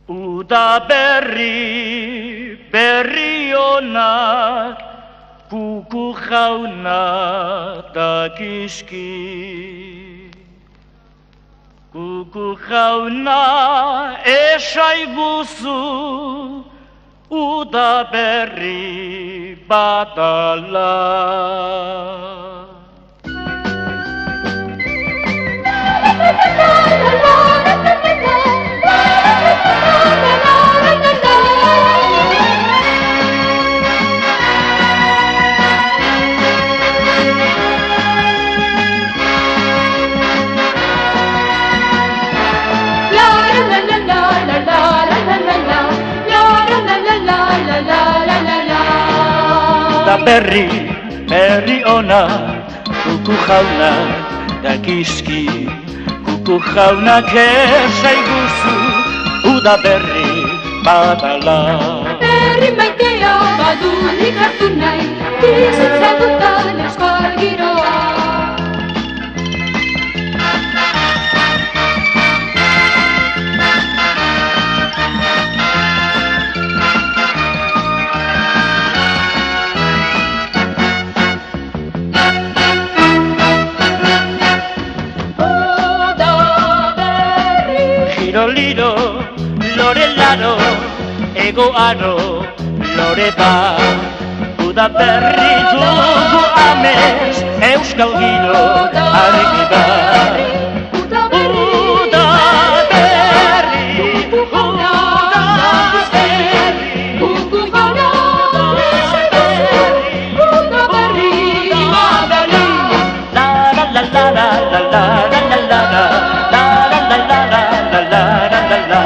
Uda berri, berri onak, kuku jauna dakizki. Kuku jauna esaiguzu, uda berri badala. Da berri, berri ona, kuku jauna dakizki. Kuku jaunak esaiguzu, uda berri badala. Berri maitea badunik hartu nahi, bizitza dutan euskal giroa. Liro, lore laro, ego aro, lore ba. Uda berri dugu amez, euskal giro, argi da. Uda berri, Kuku jauna uda berri badala. la la la la la la la la la la la.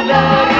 La